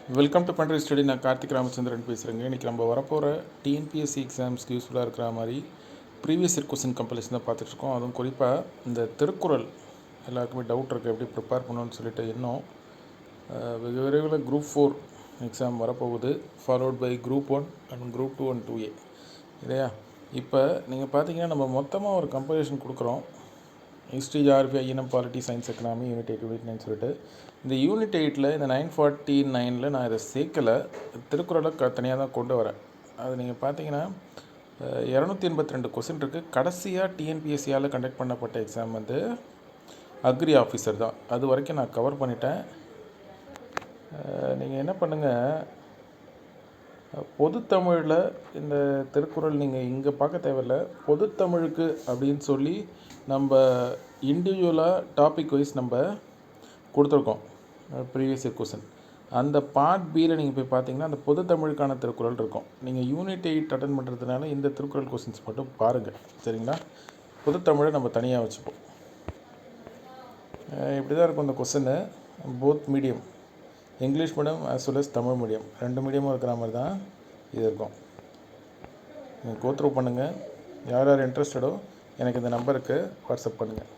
Welcome to பண்ட்ரி study. நான் கார்த்திக் ராமச்சந்திரன் பேசுகிறேங்க. இன்றைக்கி நம்ம வரப்போகிற டிஎன்பிஎஸ்சி எக்ஸாம்ஸ்க்கு யூஸ்ஃபுல்லாக இருக்கிற மாதிரி ப்ரீவியஸ் இயர் கொஸ்டின் கம்பெலிஷன் தான் பார்த்துட்ருக்கோம். அதுவும் குறிப்பாக இந்த திருக்குறள் எல்லாருக்குமே டவுட் இருக்குது, எப்படி ப்ரிப்பேர் பண்ணணும்னு சொல்லிட்டு. இன்னும் வெகு விரைவில் குரூப் 4 எக்ஸாம் வரப்போகுது, followed by group 1 and group 2 and 2A இல்லையா? இப்போ நீங்கள் பார்த்தீங்கன்னா நம்ம மொத்தமாக ஒரு கம்பெலிஷன் கொடுக்குறோம். History, geography, INM, polity, science, economy, unit 8, unit 9 சொல்லிட்டு. இந்த யூனிட் 8 இந்த 949 நான் இதை சேர்க்கலை, திருக்குறளை தனியாக தான் கொண்டு வரேன். அது நீங்கள் பார்த்தீங்கன்னா 282 கொஸ்டின் இருக்குது. கடைசியாக டிஎன்பிஎஸ்சியால் கண்டக்ட் பண்ணப்பட்ட எக்ஸாம் வந்து அக்ரி ஆஃபீஸர் தான். அது வரைக்கும் நான் கவர் பண்ணிட்டேன். நீங்கள் என்ன பண்ணுங்கள், பொதுத்தமிழில் இந்த திருக்குறள் நீங்கள் இங்கே பார்க்க தேவையில்லை. பொதுத்தமிழுக்கு அப்படின்னு சொல்லி நம்ம இண்டிவிஜுவலாக டாபிக் வைஸ் நம்ம கொடுத்துருக்கோம் ப்ரீவியஸ் இயர் கொஸ்டின். அந்த பார்ட் பியில் நீங்கள் போய் பார்த்தீங்கன்னா அந்த பொதுத்தமிழுக்கான திருக்குறள் இருக்கும். நீங்கள் யூனிட் 8 அட்டன் பண்ணுறதுனால இந்த திருக்குறள் கொஸ்டின்ஸ் மட்டும் பாருங்கள், சரிங்களா? பொதுத்தமிழை நம்ம தனியாக வச்சுப்போம். இப்படி தான் இருக்கும் இந்த கொஸ்டின்னு. Both medium, English medium as well as Tamil medium, 2 மீடியமும் இருக்கிற மாதிரி தான் இது இருக்கும். நீங்கள் கோத்ரூ பண்ணுங்கள். யார் யார் இன்ட்ரெஸ்டடோ எனக்கு இந்த நம்பருக்கு வாட்ஸ்அப் பண்ணுங்கள்.